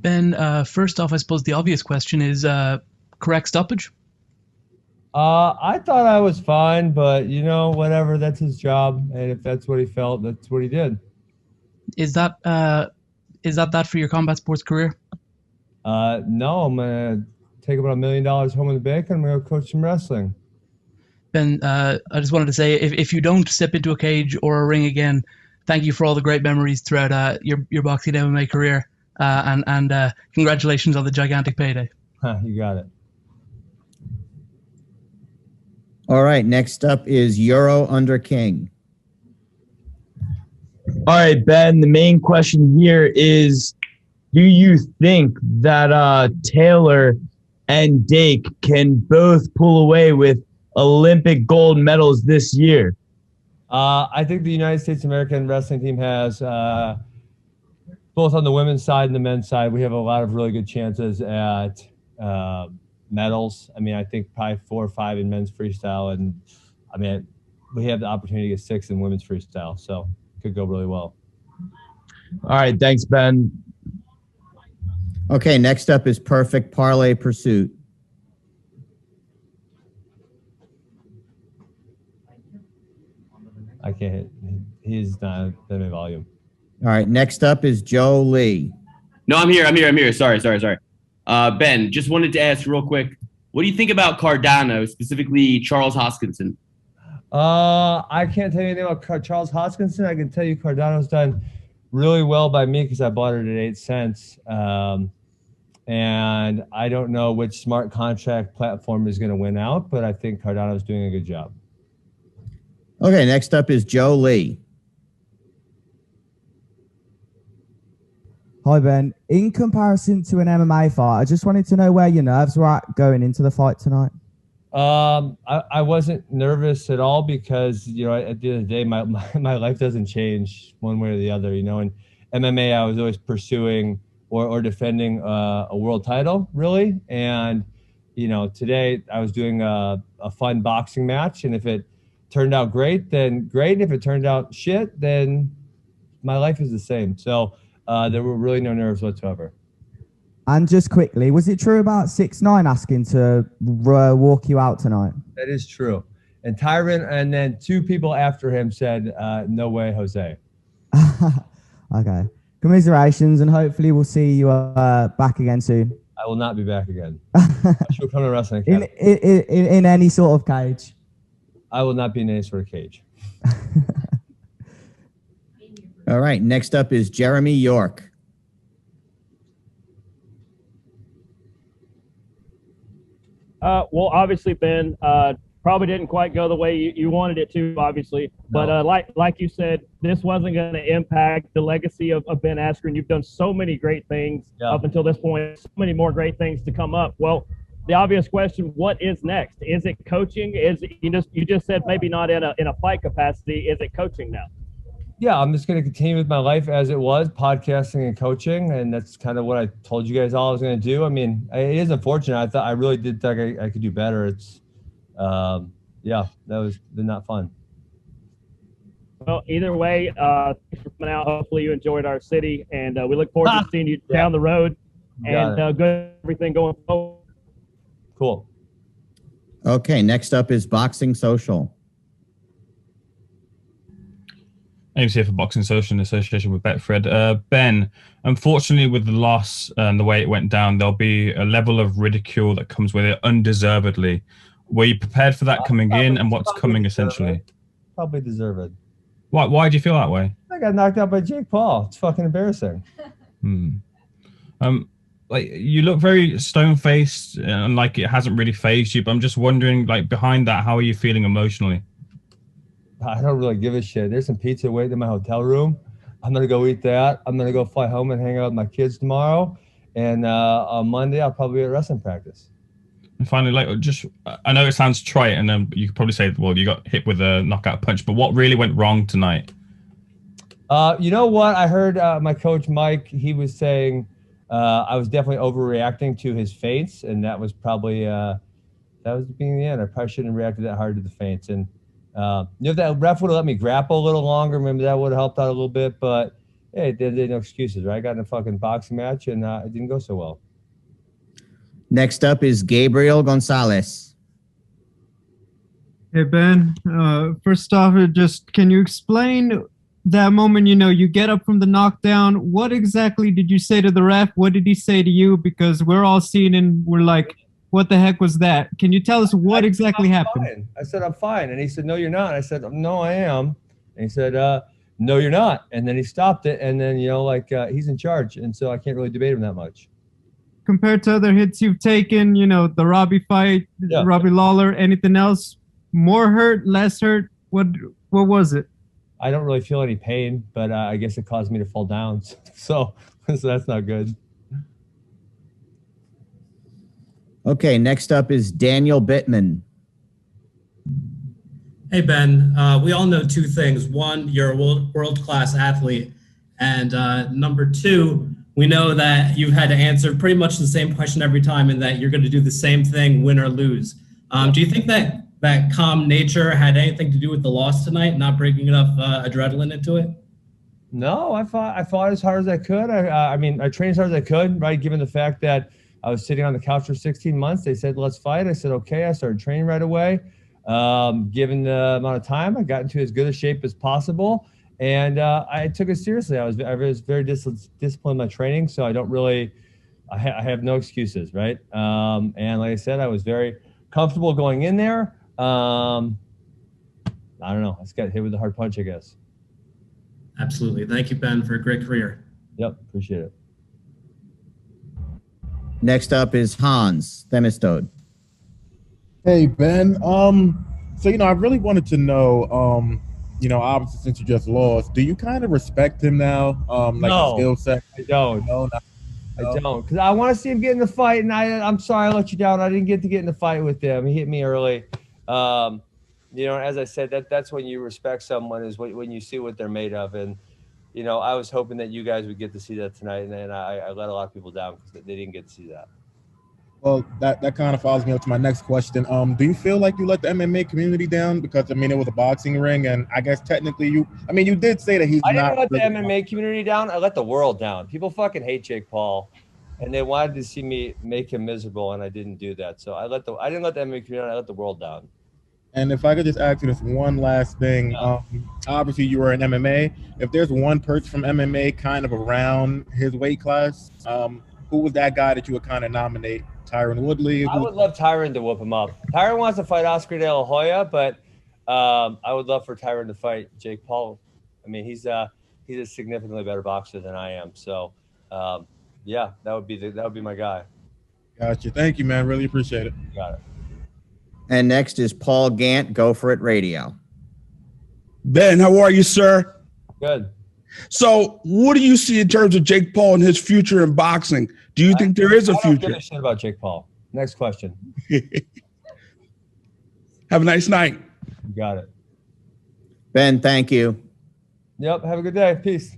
Ben, first off, I suppose the obvious question is correct stoppage. I thought I was fine, but whatever. That's his job, and if that's what he felt, that's what he did. Is that for your combat sports career? No, I'm gonna take about $1 million home in the bank, and I'm gonna go coach some wrestling. Ben, I just wanted to say, if you don't step into a cage or a ring again, thank you for all the great memories throughout your boxing MMA career, and congratulations on the gigantic payday. You got it. All right, next up is Euro under King. All right, Ben, the main question here is, do you think that Taylor and Dake can both pull away with Olympic gold medals this year? I think the United States American wrestling team has, both on the women's side and the men's side, we have a lot of really good chances at medals. I mean, I think probably 4 or 5 in men's freestyle, and I mean, we have the opportunity to get 6 in women's freestyle, so could go really well. All right, thanks, Ben. Okay, next up is Perfect Parlay Pursuit. I can't hit. He's not in my volume. All right, next up is Joe Lee. No, I'm here. Sorry. Ben, just wanted to ask real quick, what do you think about Cardano, specifically Charles Hoskinson? I can't tell you anything about Charles Hoskinson. I can tell you Cardano's done really well by me because I bought it at 8 cents. And I don't know which smart contract platform is going to win out, but I think Cardano's doing a good job. Okay, next up is Joe Lee. Hi, Ben. In comparison to an MMA fight, I just wanted to know where your nerves were at going into the fight tonight. I wasn't nervous at all because, at the end of the day, my life doesn't change one way or the other. In MMA, I was always pursuing or defending a world title, really. And, today I was doing a fun boxing match. And if it turned out great, then great. If it turned out shit, then my life is the same. So there were really no nerves whatsoever. And just quickly, was it true about 6ix9ine asking to walk you out tonight? That is true. And Tyron and then 2 people after him said, no way, Jose. Okay. Commiserations, and hopefully we'll see you back again soon. I will not be back again. I shall come to wrestling. In any sort of cage. I will not be in any sort of cage. All right, next up is Jeremy York. Well, obviously, Ben, probably didn't quite go the way you wanted it to, obviously. No. But like you said, this wasn't going to impact the legacy of Ben Askren. You've done so many great things up until this point, so many more great things to come up. Well, the obvious question, what is next? Is it coaching? You just said maybe not in a fight capacity. Is it coaching now? Yeah, I'm just going to continue with my life as it was, podcasting and coaching, and that's kind of what I told you guys all I was going to do. I mean, it is unfortunate. I really did think I could do better. It's, that was not fun. Well, either way, thanks for coming out. Hopefully you enjoyed our city, and we look forward to seeing you down the road, and good everything going forward. Cool. Okay, next up is Boxing Social. Ames here for Boxing Social in association with Betfred. Ben, unfortunately, with the loss and the way it went down, there'll be a level of ridicule that comes with it undeservedly. Were you prepared for that coming in, and what's coming essentially? Probably deserved. Why do you feel that way? I got knocked out by Jake Paul. It's fucking embarrassing. Like, you look very stone-faced and like it hasn't really fazed you, but I'm just wondering, like, behind that, how are you feeling emotionally? I don't really give a shit. There's some pizza waiting in my hotel room. I'm going to go eat that. I'm going to go fly home and hang out with my kids tomorrow. And on Monday, I'll probably be at wrestling practice. And finally, I know it sounds trite, and you could probably say, well, you got hit with a knockout punch, but what really went wrong tonight? You know what? I heard my coach, Mike, he was saying I was definitely overreacting to his feints, and that was probably, that was the beginning of the end. I probably shouldn't have reacted that hard to the feints. And if that ref would have let me grapple a little longer, maybe that would have helped out a little bit. But hey, there's no excuses, right? I got in a fucking boxing match and it didn't go so well. Next up is Gabriel Gonzalez. Hey, Ben. First off, just can you explain that moment, you get up from the knockdown? What exactly did you say to the ref? What did he say to you? Because we're all seeing and we're like, what the heck was that? Can you tell us what exactly happened? Fine. I said, I'm fine. And he said, no, you're not. And I said, no, I am. And he said, no, you're not. And then he stopped it. And then, he's in charge. And so I can't really debate him that much. Compared to other hits you've taken, the Robbie fight, Robbie Lawler, anything else? More hurt, less hurt? What was it? I don't really feel any pain, but I guess it caused me to fall down. So that's not good. Okay, next up is Daniel Bittman. Hey, Ben. We all know two things. One, you're a world-class athlete. And number two, we know that you've had to answer pretty much the same question every time and that you're going to do the same thing, win or lose. Do you think that calm nature had anything to do with the loss tonight, not bringing enough adrenaline into it? No, I fought as hard as I could. I trained as hard as I could, right? Given the fact that I was sitting on the couch for 16 months. They said, let's fight. I said, okay. I started training right away. Given the amount of time, I got into as good a shape as possible. And I took it seriously. I was very disciplined in my training. So I don't really, I have no excuses, right? And like I said, I was very comfortable going in there. I don't know. I just got hit with a hard punch, I guess. Absolutely. Thank you, Ben, for a great career. Yep. Appreciate it. Next up is Hans Themistode. Hey, Ben. So, I really wanted to know, obviously since you just lost, do you kind of respect him now? No, skill set? I don't. No. I don't. Because I want to see him get in the fight, and I'm sorry I let you down. I didn't get in the fight with him. He hit me early. As I said, that's when you respect someone is when you see what they're made of. And, I was hoping that you guys would get to see that tonight, and I let a lot of people down because they didn't get to see that. Well, that kind of follows me up to my next question. Do you feel like you let the MMA community down? Because, it was a boxing ring, and I guess technically you did say that I didn't let the MMA community down. I let the world down. People fucking hate Jake Paul, and they wanted to see me make him miserable, and I didn't do that. So I didn't let the MMA community down. I let the world down. And if I could just ask you this one last thing, obviously you were in MMA. If there's one person from MMA kind of around his weight class, who was that guy that you would kind of nominate? Tyron Woodley? I would love Tyron to whoop him up. Tyron wants to fight Oscar De La Hoya, but I would love for Tyron to fight Jake Paul. He's a significantly better boxer than I am. So, that would be my guy. Gotcha. Thank you, man. Really appreciate it. Got it. And next is Paul Gant, Go For It Radio. Ben, how are you, sir? Good. So what do you see in terms of Jake Paul and his future in boxing? Do you think there is a future? I don't give a shit about Jake Paul. Next question. Have a nice night. You got it. Ben, thank you. Yep. Have a good day. Peace.